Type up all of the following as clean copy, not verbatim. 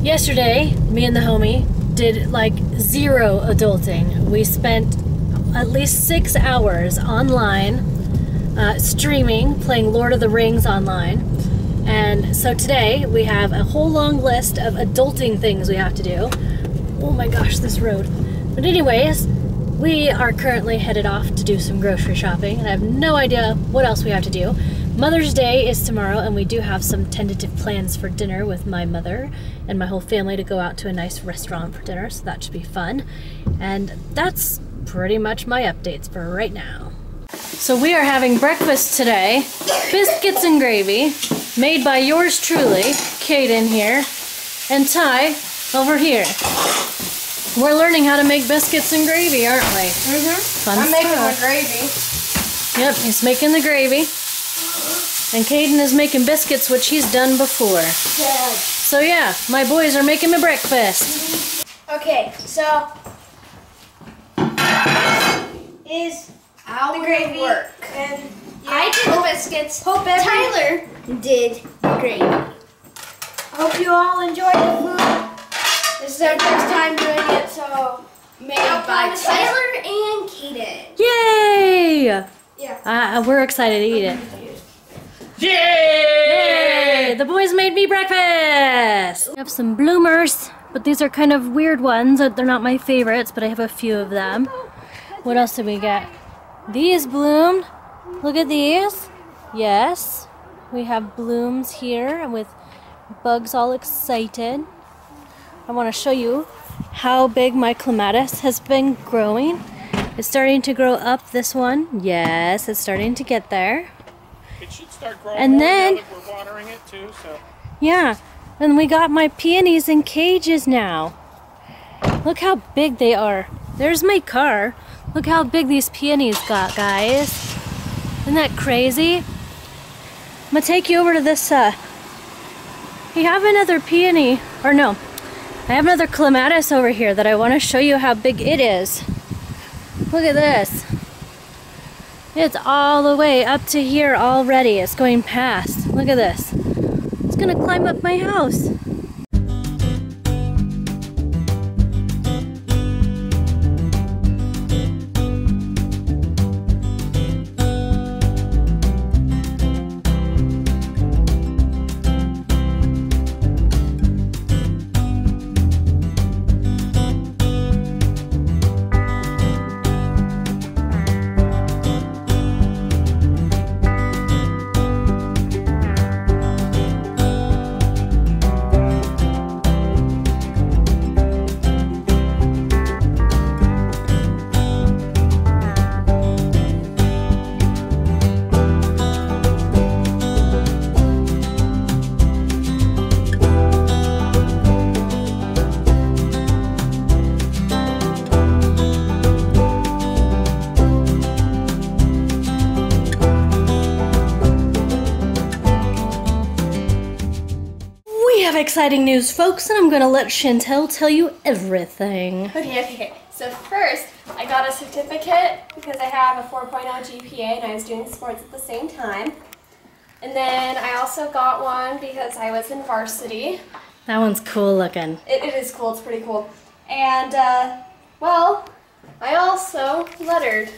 Yesterday, me and the homie did like zero adulting. We spent at least 6 hours online streaming, playing Lord of the Rings online. And so today we have a whole long list of adulting things we have to do. Oh my gosh, this road. But anyways, we are currently headed off to do some grocery shopping, and I have no idea what else we have to do. Mother's Day is tomorrow, and we do have some tentative plans for dinner with my mother and my whole family to go out to a nice restaurant for dinner, so that should be fun. And that's pretty much my updates for right now. So we are having breakfast today. Biscuits and gravy, made by yours truly, Kaden here, and Ty over here. We're learning how to make biscuits and gravy, aren't we? Fun I'm stuff. making the gravy. Yep, he's making the gravy. And Kaden is making biscuits, which he's done before. Good. So yeah, my boys are making me breakfast. Okay, so is the gravy work. And I did the biscuits. Tyler did the gravy. I hope you all enjoy the food. This is our first time doing it, so made by Tyler and Kaden. Yay! Yeah. We're excited to eat it. Yay! Yay! The boys made me breakfast! We have some bloomers, but these are kind of weird ones. They're not my favorites, but I have a few of them. What else did we get? These bloomed. Look at these. Yes. We have blooms here with bugs all excited. I want to show you how big my clematis has been growing. It's starting to grow up, this one. Yes, it's starting to get there. It should start growing And more then, now that we're watering it too, so. Yeah, and we got my peonies in cages now. Look how big they are. There's my car. Look how big these peonies got, guys. Isn't that crazy? I'm gonna take you over to this, we have another peony, or no, I have another clematis over here that I want to show you how big it is. Look at this. It's all the way up to here already. It's going past. Look at this. It's gonna climb up my house. Exciting news, folks, and I'm gonna let Chantel tell you everything. Okay. So first, I got a certificate because I have a 4.0 GPA and I was doing sports at the same time. And then I also got one because I was in varsity. That one's cool looking. It is cool. It's pretty cool. And, well, I also lettered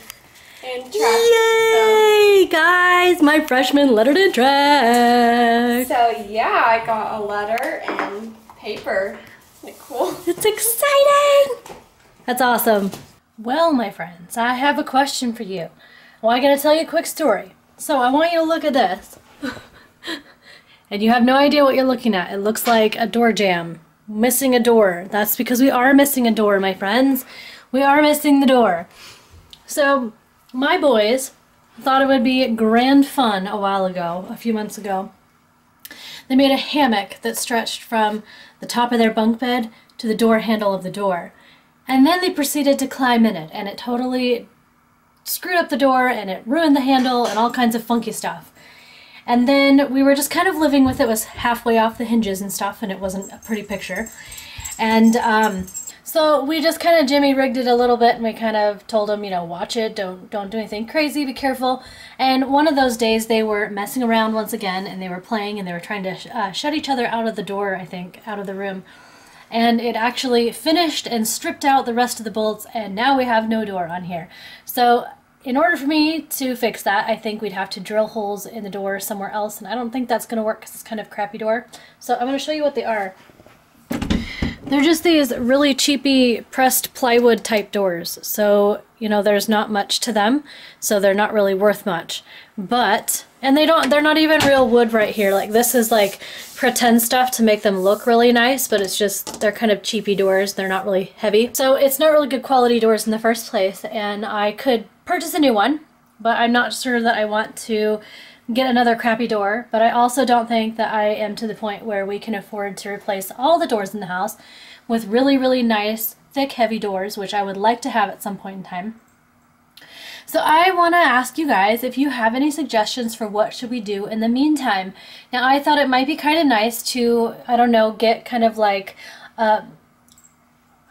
in track. Yay, guys! My freshman lettered in track. So yeah, I got a letter and paper. Isn't it cool? It's exciting! That's awesome. Well, my friends, I have a question for you. Well, I'm going to tell you a quick story. So I want you to look at this. And you have no idea what you're looking at. It looks like a door jamb. Missing a door. That's because we are missing a door, my friends. We are missing the door. So my boys thought it would be grand fun a few months ago. They made a hammock that stretched from the top of their bunk bed to the door handle of the door. And then they proceeded to climb in it, and it totally screwed up the door, and it ruined the handle, and all kinds of funky stuff. And then we were just kind of living with it. It was halfway off the hinges and stuff, and it wasn't a pretty picture. And So we just kind of Jimmy rigged it a little bit, and we kind of told him, you know, watch it, don't do anything crazy, be careful. And one of those days they were messing around once again, and they were playing, and they were trying to shut each other out of the door, I think, out of the room. and it actually finished and stripped out the rest of the bolts, and now we have no door on here. So in order for me to fix that, I think we'd have to drill holes in the door somewhere else, and I don't think that's going to work because it's kind of a crappy door. So I'm going to show you what they are. They're just these really cheapy pressed plywood type doors. So, you know, there's not much to them, so they're not really worth much. But, and they're not even real wood right here. Like, this is like pretend stuff to make them look really nice, but it's just, they're kind of cheapy doors. They're not really heavy. So it's not really good quality doors in the first place, and I could purchase a new one, but I'm not sure that I want to get another crappy door. But I also don't think that I am to the point where we can afford to replace all the doors in the house with really, really nice, thick, heavy doors, which I would like to have at some point in time. So I want to ask you guys if you have any suggestions for what should we do in the meantime. Now, I thought it might be kind of nice to, I don't know, get kind of like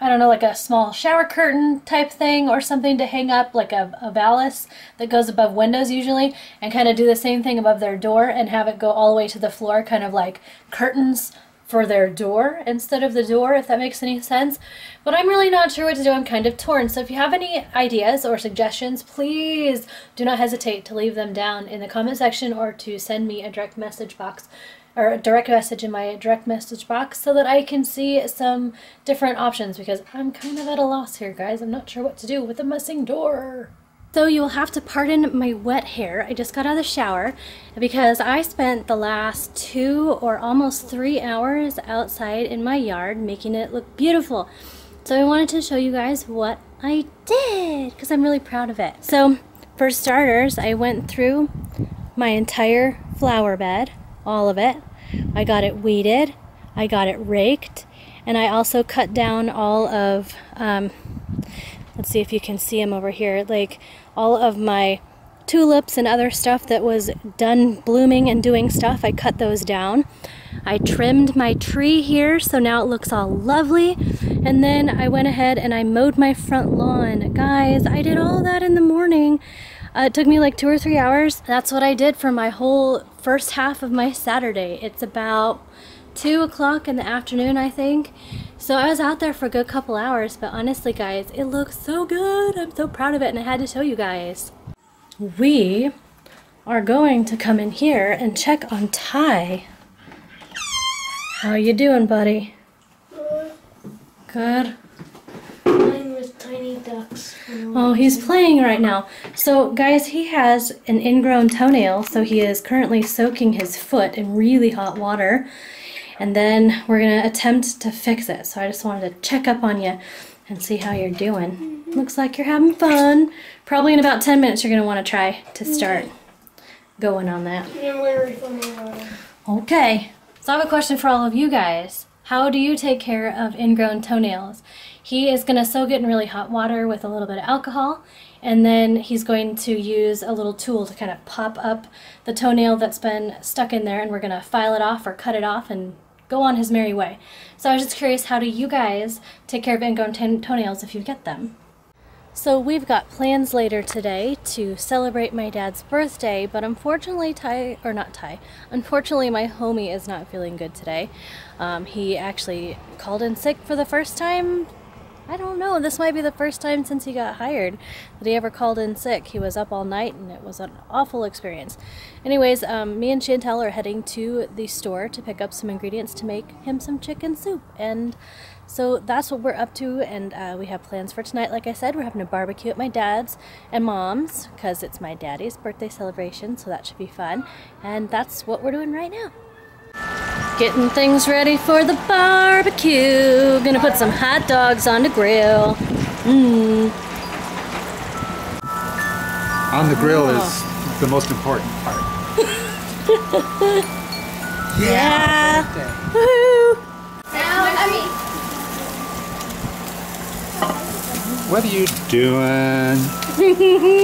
I don't know, like a small shower curtain type thing or something to hang up, like a valance that goes above windows usually, and kind of do the same thing above their door and have it go all the way to the floor, kind of like curtains for their door instead of the door, if that makes any sense. But I'm really not sure what to do. I'm kind of torn. So if you have any ideas or suggestions, please do not hesitate to leave them down in the comment section or to send me a direct message box, or a direct message in my direct message box, so that I can see some different options, because I'm kind of at a loss here, guys. I'm not sure what to do with a missing door. So you'll have to pardon my wet hair. I just got out of the shower because I spent the last 2 or almost 3 hours outside in my yard making it look beautiful. So I wanted to show you guys what I did because I'm really proud of it. So for starters, I went through my entire flower bed, all of it. I got it weeded, I got it raked, and I also cut down all of, let's see if you can see them over here, like all of my tulips and other stuff that was done blooming and doing stuff. I cut those down. I trimmed my tree here, so now it looks all lovely. And then I went ahead and I mowed my front lawn. Guys, I did all that in the morning. It took me like 2 or 3 hours. That's what I did for my whole first half of my Saturday. It's about 2 o'clock in the afternoon, I think. So I was out there for a good couple hours, but honestly, guys, it looks so good. I'm so proud of it, and I had to show you guys. We are going to come in here and check on Ty. How you doing, buddy? Good. Good. Playing with tiny ducks. Oh, he's playing right now. So, guys, he has an ingrown toenail, so he is currently soaking his foot in really hot water. And then we're going to attempt to fix it. So I just wanted to check up on you and see how you're doing. Looks like you're having fun. Probably in about 10 minutes you're going to want to try to start going on that. Okay. So I have a question for all of you guys. How do you take care of ingrown toenails? He is going to soak it in really hot water with a little bit of alcohol, and then he's going to use a little tool to kind of pop up the toenail that's been stuck in there, and we're going to file it off or cut it off and go on his merry way. So I was just curious, how do you guys take care of ingrown toenails if you get them? So we've got plans later today to celebrate my dad's birthday, but unfortunately unfortunately my homie is not feeling good today. He actually called in sick for the first time. I don't know, this might be the first time since he got hired that he ever called in sick. He was up all night and it was an awful experience. Anyways, me and Chantel are heading to the store to pick up some ingredients to make him some chicken soup. And so that's what we're up to, and we have plans for tonight. Like I said, we're having a barbecue at my dad's and mom's because it's my daddy's birthday celebration, so that should be fun. And that's what we're doing right now. Getting things ready for the barbecue. Gonna put some hot dogs on the grill. On the grill is the most important part. Yeah. Woohoo! What are you doing?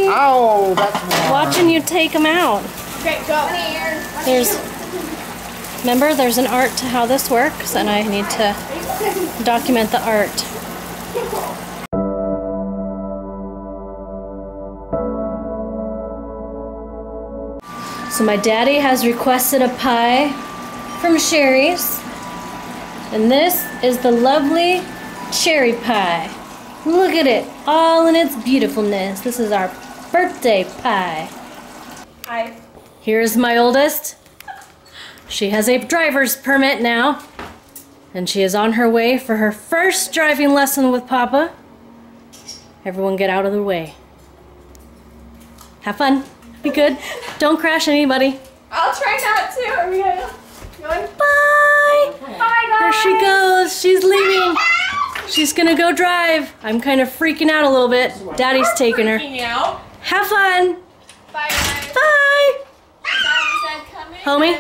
Ow, that's warm. Watching you take them out. Okay, go. Remember, there's an art to how this works, and I need to document the art. So my daddy has requested a pie from Sherry's. And this is the lovely cherry pie. Look at it, all in its beautifulness. This is our birthday pie. Hi. Here's my oldest. She has a driver's permit now. And she is on her way for her first driving lesson with Papa. Everyone get out of the way. Have fun. Be good. Don't crash anybody. I'll try not to. Are we going? Bye! Bye, guys. There she goes. She's leaving. She's gonna go drive. I'm kind of freaking out a little bit. Daddy's taking her. Freaking out. Have fun. Bye, guys. Bye! Homie?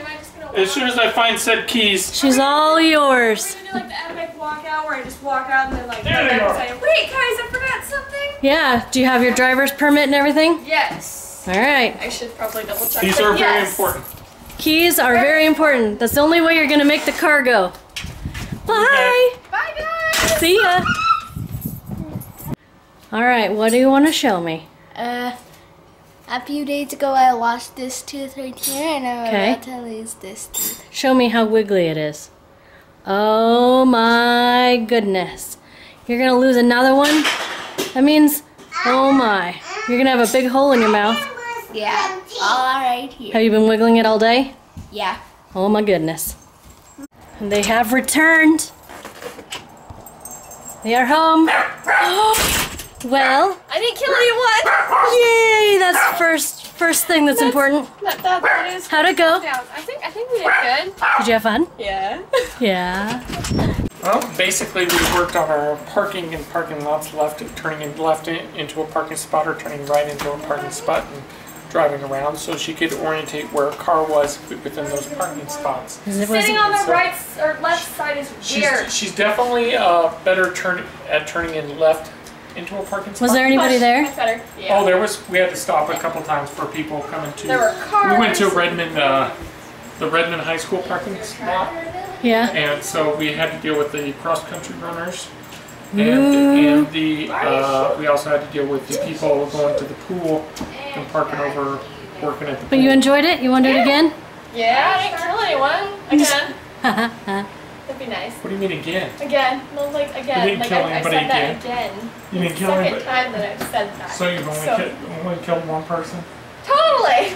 As soon as I find said keys. She's all yours. We're gonna do like the epic walkout where I just walk out and then like There they go are. back and say, wait guys, I forgot something. Yeah. Do you have your driver's permit and everything? Yes. All right. I should probably double check. These but are very yes. important. Keys are very important. That's the only way you're gonna make the car go. Bye. Bye guys. See ya. All right. What do you want to show me? A few days ago I lost this tooth right here, and I'm Okay. about to lose this tooth. Show me how wiggly it is. Oh my goodness. You're gonna lose another one? That means, oh my. You're gonna have a big hole in your mouth. Yeah, all right here. Have you been wiggling it all day? Yeah. Oh my goodness. And they have returned. They are home. Well, I didn't kill anyone. yay! That's first thing that's important. That is. How'd it go? Yeah, I think we did good. Did you have fun? Yeah. Yeah. Well, basically we worked on our parking and parking lots left, turning left into a parking spot or turning right into a parking spot and driving around so she could orientate where a car was within those parking spots. Sitting on the right or left side is weird. She's definitely better at turning in left into a parking spot. Was there anybody there? Much better. Yeah. Oh, we had to stop a couple times for people coming to. There were cars. We went to Redmond, the Redmond High School parking spot, Yeah. and so we had to deal with the cross-country runners, and the we also had to deal with the people going to the pool and parking over, working at the pool. But you enjoyed it? You want to do it again? Yeah, I didn't kill anyone. Again. That'd be nice. What do you mean again? Again. No, like again. You didn't like kill I anybody said again? that again. You didn't kill Second anybody. time that I've said that. So you've only killed one person? Totally.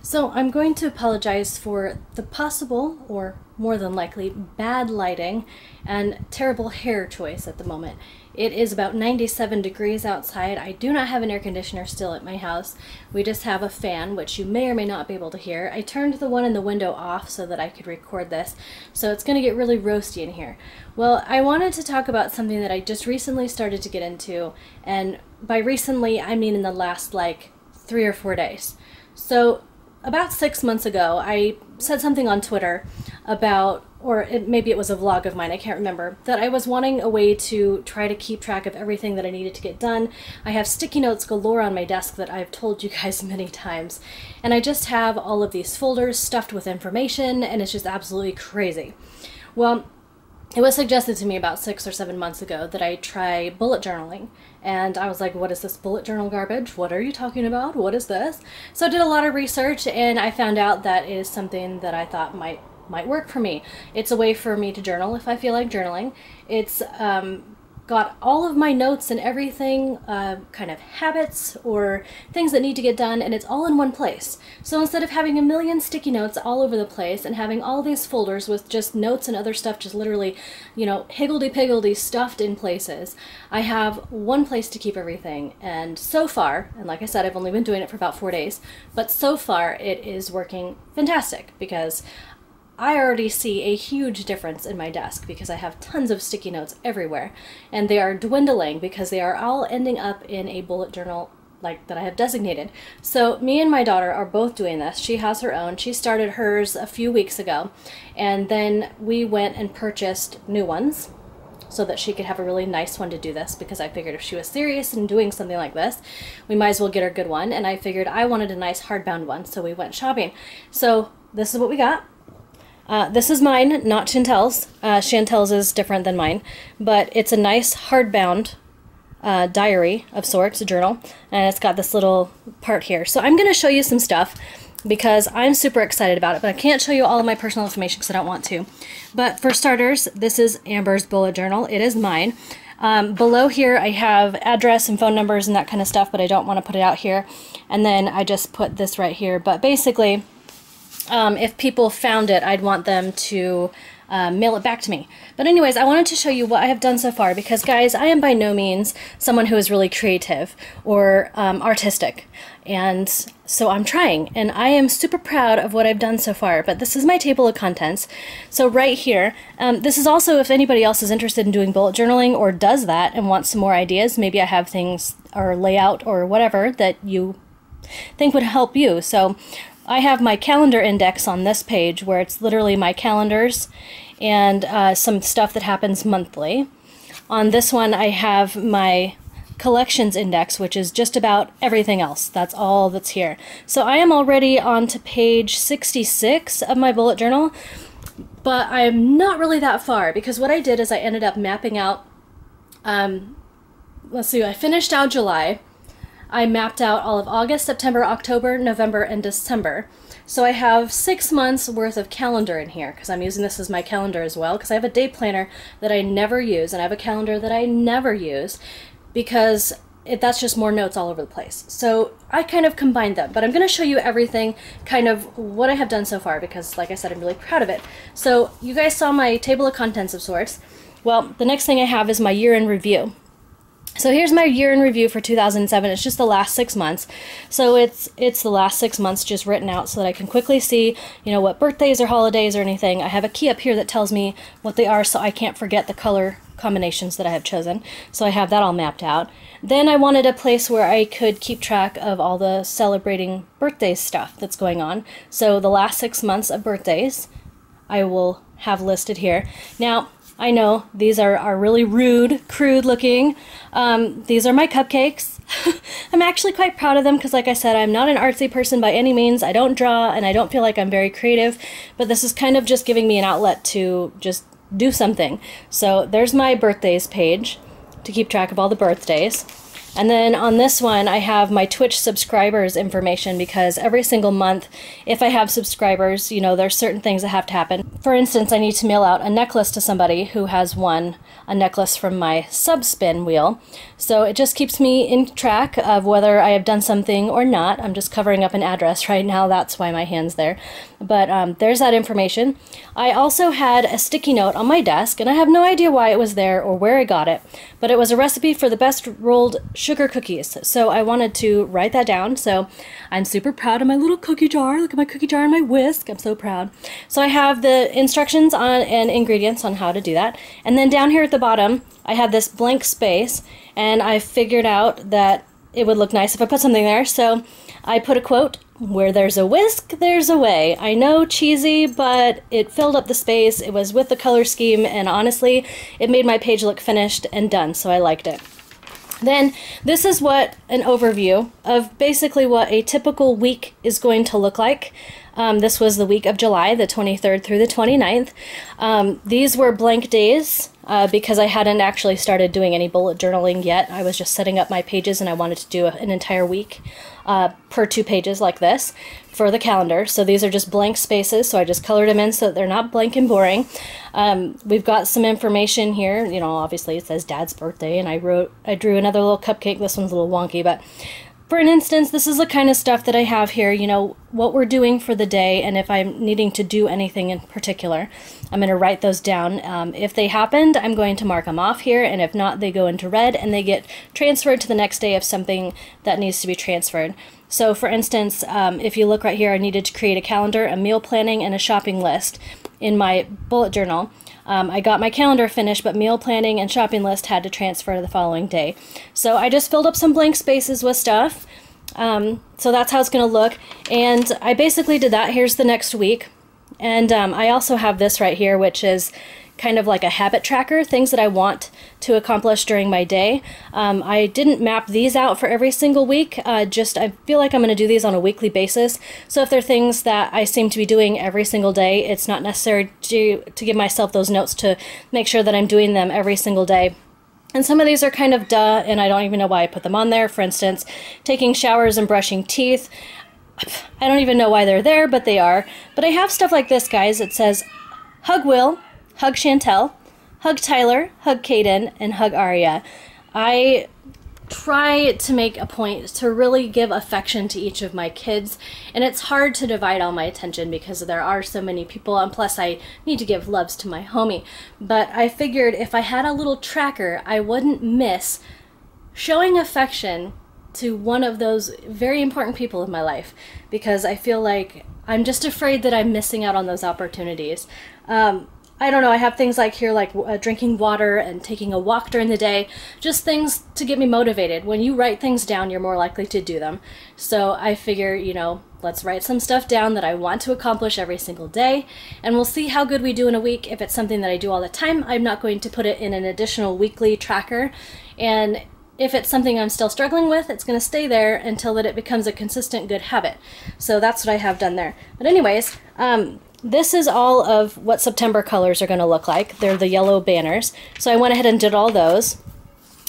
So I'm going to apologize for the possible, or more than likely, bad lighting and terrible hair choice at the moment. It is about 97 degrees outside. I do not have an air conditioner still at my house. We just have a fan, which you may or may not be able to hear. I turned the one in the window off so that I could record this, so it's going to get really roasty in here. Well, I wanted to talk about something that I just recently started to get into, and by recently I mean in the last like 3 or 4 days. So about 6 months ago, I said something on Twitter about, or maybe it was a vlog of mine, I can't remember, that I was wanting a way to try to keep track of everything that I needed to get done. I have sticky notes galore on my desk that I've told you guys many times, and I just have all of these folders stuffed with information, and it's just absolutely crazy. Well, it was suggested to me about 6 or 7 months ago that I try bullet journaling. And I was like, what is this bullet journal garbage? What are you talking about? What is this? So I did a lot of research, and I found out that it is something that I thought might work for me. It's a way for me to journal if I feel like journaling. It's got all of my notes and everything, kind of habits or things that need to get done, and it's all in one place. So instead of having a million sticky notes all over the place and having all these folders with just notes and other stuff just literally, you know, higgledy-piggledy stuffed in places, I have one place to keep everything. And so far, and like I said, I've only been doing it for about 4 days, but so far it is working fantastic because I already see a huge difference in my desk because I have tons of sticky notes everywhere, and they are dwindling because they are all ending up in a bullet journal like that I have designated. So me and my daughter are both doing this. She has her own. She started hers a few weeks ago, and then we went and purchased new ones so that she could have a really nice one to do this, because I figured if she was serious in doing something like this, we might as well get her a good one, and I figured I wanted a nice hardbound one, so we went shopping. So this is what we got. This is mine, not Chantel's. Chantel's is different than mine, but it's a nice hardbound diary of sorts, a journal, and it's got this little part here. So I'm going to show you some stuff because I'm super excited about it, but I can't show you all of my personal information because I don't want to. But for starters, this is Amber's bullet journal. It is mine. Below here I have address and phone numbers and that kind of stuff, but I don't want to put it out here. And then I just put this right here. But basically, if people found it, I'd want them to mail it back to me. But anyways, I wanted to show you what I have done so far because, guys, I am by no means someone who is really creative or artistic. And so I'm trying, and I am super proud of what I've done so far. But this is my table of contents. So right here, this is also if anybody else is interested in doing bullet journaling or does that and wants some more ideas. Maybe I have things or layout or whatever that you think would help you. So I have my calendar index on this page where it's literally my calendars and some stuff that happens monthly. On this one I have my collections index, which is just about everything else. That's all that's here. So I am already on to page 66 of my bullet journal, but I'm not really that far because what I did is I ended up mapping out, let's see, I finished out July. I mapped out all of August, September, October, November, and December. So I have 6 months worth of calendar in here because I'm using this as my calendar as well because I have a day planner that I never use and I have a calendar that I never use because that's just more notes all over the place. So I kind of combined them, but I'm going to show you everything, kind of what I have done so far because, like I said, I'm really proud of it. So you guys saw my table of contents of sorts. Well, the next thing I have is my year-end review. So here's my year in review for 2007. It's just the last 6 months. So it's the last 6 months just written out so that I can quickly see, you know, what birthdays or holidays or anything. I have a key up here that tells me what they are so I can't forget the color combinations that I have chosen. So I have that all mapped out. Then I wanted a place where I could keep track of all the celebrating birthday stuff that's going on. So the last 6 months of birthdays I will have listed here. Now, I know these are really rude, crude looking. These are my cupcakes. I'm actually quite proud of them because, like I said, I'm not an artsy person by any means. I don't draw and I don't feel like I'm very creative, but this is kind of just giving me an outlet to just do something. So there's my birthdays page to keep track of all the birthdays. And then on this one, I have my Twitch subscribers information because every single month, if I have subscribers, you know, there's certain things that have to happen. For instance, I need to mail out a necklace to somebody who has won a necklace from my sub-spin wheel. So it just keeps me in track of whether I have done something or not. I'm just covering up an address right now. That's why my hand's there. But there's that information. I also had a sticky note on my desk, and I have no idea why it was there or where I got it, but it was a recipe for the best rolled sugar cookies. So I wanted to write that down. So I'm super proud of my little cookie jar. Look at my cookie jar and my whisk. I'm so proud. So I have the instructions on and ingredients on how to do that. And then down here at the bottom, I have this blank space, and I figured out that it would look nice if I put something there. So I put a quote, "Where there's a whisk, there's a way." I know, cheesy, but it filled up the space. It was with the color scheme, and honestly, it made my page look finished and done, so I liked it. Then this is what an overview of basically what a typical week is going to look like. This was the week of July, the 23rd through the 29th. These were blank days because I hadn't actually started doing any bullet journaling yet. I was just setting up my pages and I wanted to do an entire week per 2 pages like this for the calendar. So these are just blank spaces, so I just colored them in so that they're not blank and boring. We've got some information here. You know, obviously it says Dad's birthday, and I drew another little cupcake. This one's a little wonky, but for an instance, this is the kind of stuff that I have here, you know, what we're doing for the day, and if I'm needing to do anything in particular, I'm going to write those down. If they happened, I'm going to mark them off here, and if not, they go into red, and they get transferred to the next day of something that needs to be transferred. So, for instance, if you look right here, I needed to create a calendar, a meal planning, and a shopping list in my bullet journal. I got my calendar finished, but meal planning and shopping list had to transfer to the following day. So I just filled up some blank spaces with stuff. So that's how it's going to look. And I basically did that. Here's the next week. And I also have this right here, which is kind of like a habit tracker, things that I want to accomplish during my day. I didn't map these out for every single week, I feel like I'm going to do these on a weekly basis. So if there are things that I seem to be doing every single day, it's not necessary to give myself those notes to make sure that I'm doing them every single day. And some of these are kind of duh, and I don't even know why I put them on there. For instance, taking showers and brushing teeth. I don't even know why they're there, but they are. But I have stuff like this, guys. It says, hug Will, hug Chantel, hug Tyler, hug Caden, and hug Aria. I try to make a point to really give affection to each of my kids, and it's hard to divide all my attention because there are so many people, and plus I need to give loves to my homie. But I figured if I had a little tracker, I wouldn't miss showing affection to one of those very important people in my life, because I feel like I'm just afraid that I'm missing out on those opportunities. I don't know, I have things like here like drinking water and taking a walk during the day, just things to get me motivated. When you write things down, you're more likely to do them. So I figure, you know, let's write some stuff down that I want to accomplish every single day, and we'll see how good we do in a week. If it's something that I do all the time, I'm not going to put it in an additional weekly tracker, and if it's something I'm still struggling with, it's going to stay there until that it becomes a consistent good habit. So that's what I have done there. But anyways, this is all of what September colors are going to look like. They're the yellow banners. So I went ahead and did all those.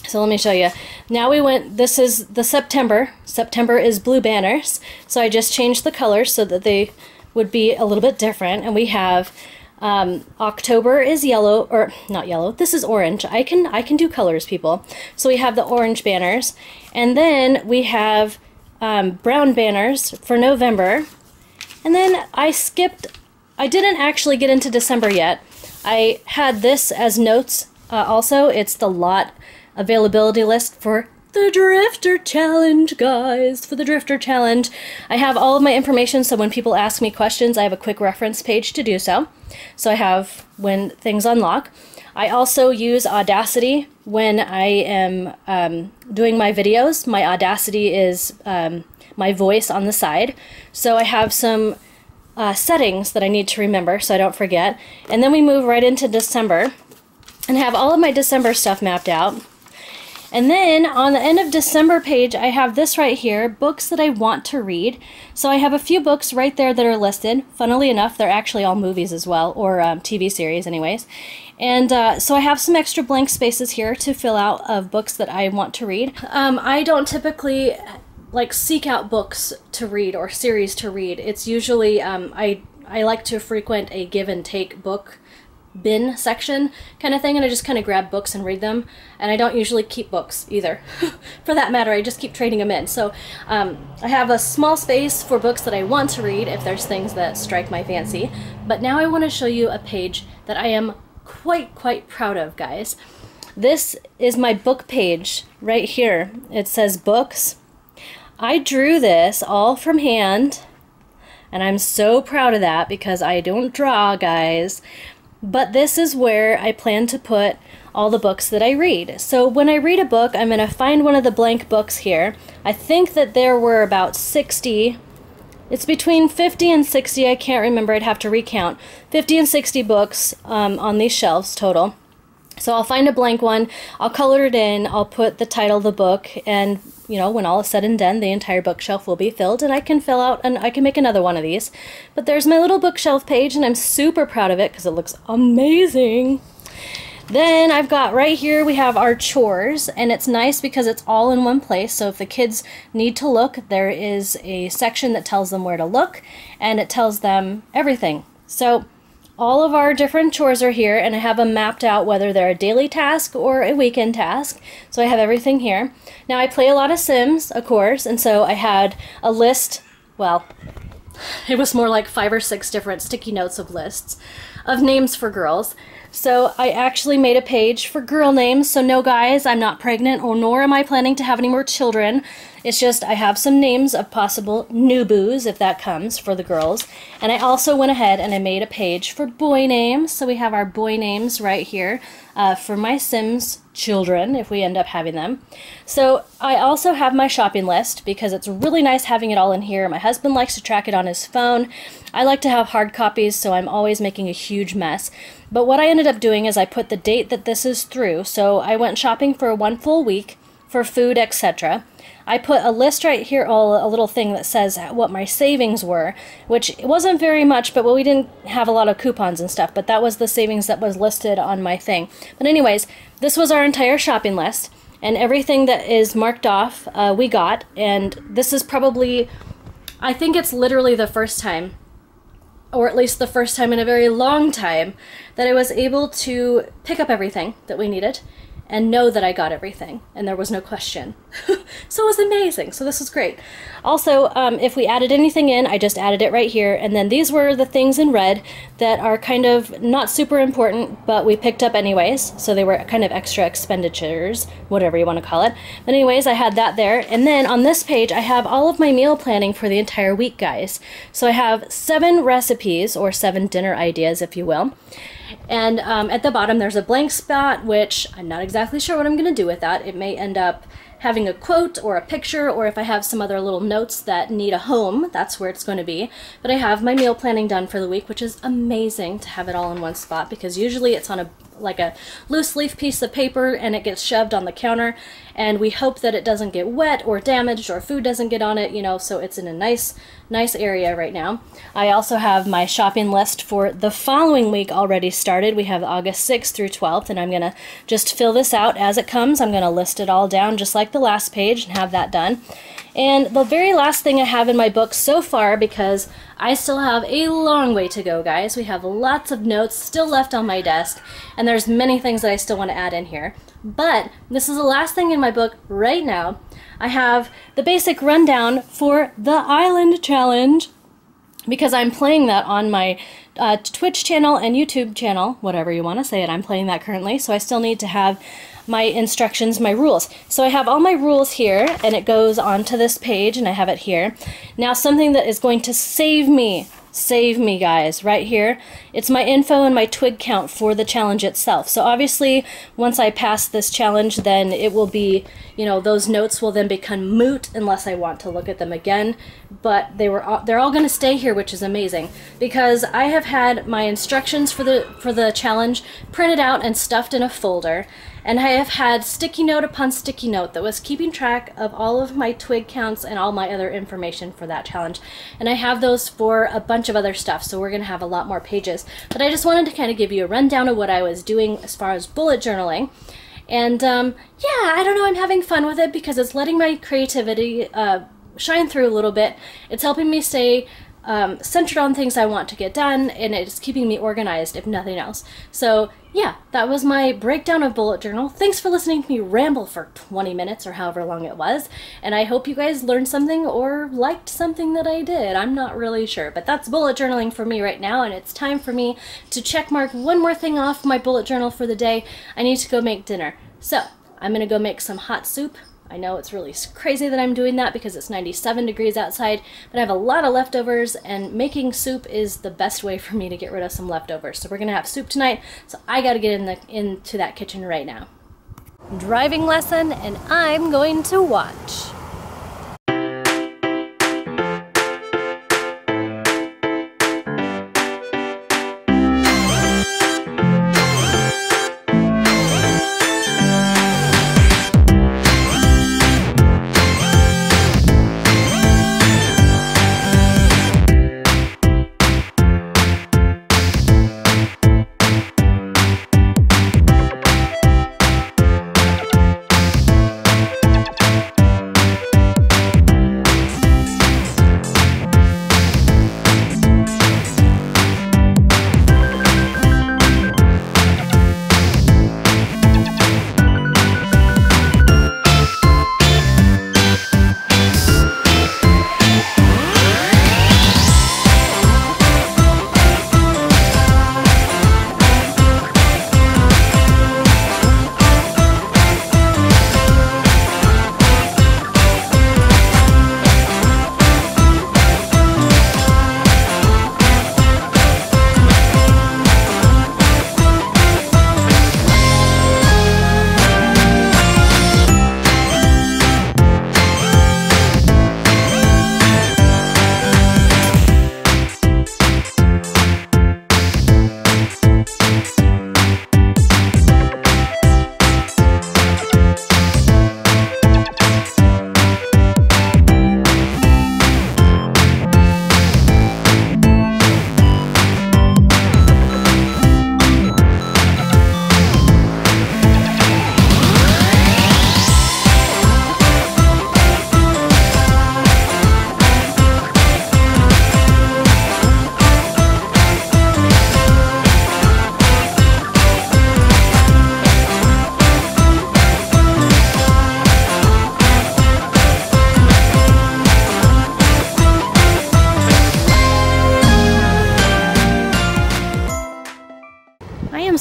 So let me show you. Now this is the September. September is blue banners. So I just changed the colors so that they would be a little bit different. And we have October is yellow, or not yellow, this is orange. I can do colors, people. So we have the orange banners. And then we have brown banners for November. And then I didn't actually get into December yet. I had this as notes also. It's the lot availability list for the Drifter Challenge, guys. For the Drifter Challenge, I have all of my information, so when people ask me questions, I have a quick reference page to do so. So I have when things unlock. I also use Audacity when I am doing my videos. My Audacity is my voice on the side. So I have some settings that I need to remember so I don't forget. And then we move right into December and have all of my December stuff mapped out. And then on the end of December page, I have this right here, books that I want to read. So I have a few books right there that are listed. Funnily enough, they're actually all movies as well, or TV series anyways. And so I have some extra blank spaces here to fill out of books that I want to read. I don't typically like seek out books to read or series to read. It's usually, I like to frequent a give and take book bin section kind of thing, and I just kind of grab books and read them, and I don't usually keep books either. For that matter, I just keep trading them in. So I have a small space for books that I want to read if there's things that strike my fancy. But now I want to show you a page that I am quite proud of, guys. This is my book page right here. It says books. I drew this all from hand, and I'm so proud of that because I don't draw, guys. But this is where I plan to put all the books that I read. So when I read a book, I'm going to find one of the blank books here. I think that there were about 60. It's between 50 and 60. I can't remember. I'd have to recount. 50 and 60 books on these shelves total. So I'll find a blank one, I'll color it in, I'll put the title of the book, and you know, when all is said and done, the entire bookshelf will be filled, and I can fill out, and I can make another one of these. But there's my little bookshelf page, and I'm super proud of it because it looks amazing. Then I've got right here, we have our chores, and it's nice because it's all in one place. So if the kids need to look, there is a section that tells them where to look, and it tells them everything. So all of our different chores are here, and I have them mapped out whether they're a daily task or a weekend task. So I have everything here. Now I play a lot of Sims, of course, and so I had a list, well, it was more like 5 or 6 different sticky notes of lists of names for girls. So I actually made a page for girl names. So no, guys, I'm not pregnant, or nor am I planning to have any more children. It's just I have some names of possible new boos, if that comes, for the girls. And I also went ahead and I made a page for boy names. So we have our boy names right here for my Sims children, if we end up having them. So I also have my shopping list because it's really nice having it all in here. My husband likes to track it on his phone. I like to have hard copies, so I'm always making a huge mess. But what I ended up doing is I put the date that this is through. So I went shopping for 1 full week for food, etc. I put a list right here, a little thing that says what my savings were, which wasn't very much, but we didn't have a lot of coupons and stuff, but that was the savings that was listed on my thing. But anyways, this was our entire shopping list, and everything that is marked off we got, and this is probably I think it's literally the first time, or at least the first time in a very long time, that I was able to pick up everything that we needed and know that I got everything and there was no question. So it was amazing. So this was great. Also, if we added anything in, I just added it right here, and then these were the things in red that are kind of not super important, but we picked up anyways, so they were kind of extra expenditures, whatever you want to call it. But anyways, I had that there, and then on this page I have all of my meal planning for the entire week, guys. So I have 7 recipes, or 7 dinner ideas, if you will. And at the bottom there's a blank spot, which I'm not exactly sure what I'm going to do with that. It may end up having a quote or a picture, or if I have some other little notes that need a home, that's where it's going to be. But I have my meal planning done for the week, which is amazing to have it all in one spot, because usually it's on a loose leaf piece of paper and it gets shoved on the counter, and we hope that it doesn't get wet or damaged or food doesn't get on it, you know, so it's in a nice area right now. I also have my shopping list for the following week already started. We have August 6th through 12th, and I'm gonna just fill this out as it comes. I'm gonna list it all down just like the last page and have that done. And the very last thing I have in my book so far, because I still have a long way to go, guys. We have lots of notes still left on my desk, and there's many things that I still want to add in here. But this is the last thing in my book right now. I have the basic rundown for the Island Challenge, because I'm playing that on my Twitch channel and YouTube channel, whatever you want to say it. I'm playing that currently, so I still need to have my instructions, my rules. So I have all my rules here, and it goes onto this page, and I have it here. Now, something that is going to save me, guys, right here. It's my info and my twig count for the challenge itself. So obviously, once I pass this challenge, then it will be, you know, those notes will then become moot unless I want to look at them again. But they're all going to stay here, which is amazing, because I have had my instructions for the challenge printed out and stuffed in a folder. And I have had sticky note upon sticky note that was keeping track of all of my twig counts and all my other information for that challenge. And I have those for a bunch of other stuff, so we're going to have a lot more pages. But I just wanted to kind of give you a rundown of what I was doing as far as bullet journaling. And yeah, I don't know, I'm having fun with it because it's letting my creativity shine through a little bit. It's helping me stay centered on things I want to get done, and it's keeping me organized, if nothing else. So yeah, that was my breakdown of bullet journal. Thanks for listening to me ramble for 20 minutes or however long it was, and I hope you guys learned something or liked something that I did. I'm not really sure, but that's bullet journaling for me right now, and it's time for me to check mark one more thing off my bullet journal for the day. I need to go make dinner. So I'm gonna go make some hot soup. I know it's really crazy that I'm doing that because it's 97 degrees outside, but I have a lot of leftovers, and making soup is the best way for me to get rid of some leftovers. So we're gonna have soup tonight, so I gotta get into that kitchen right now. Driving lesson, and I'm going to watch.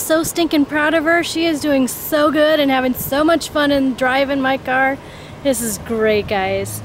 so stinking proud of her. She is doing so good and having so much fun in driving my car. This is great, guys.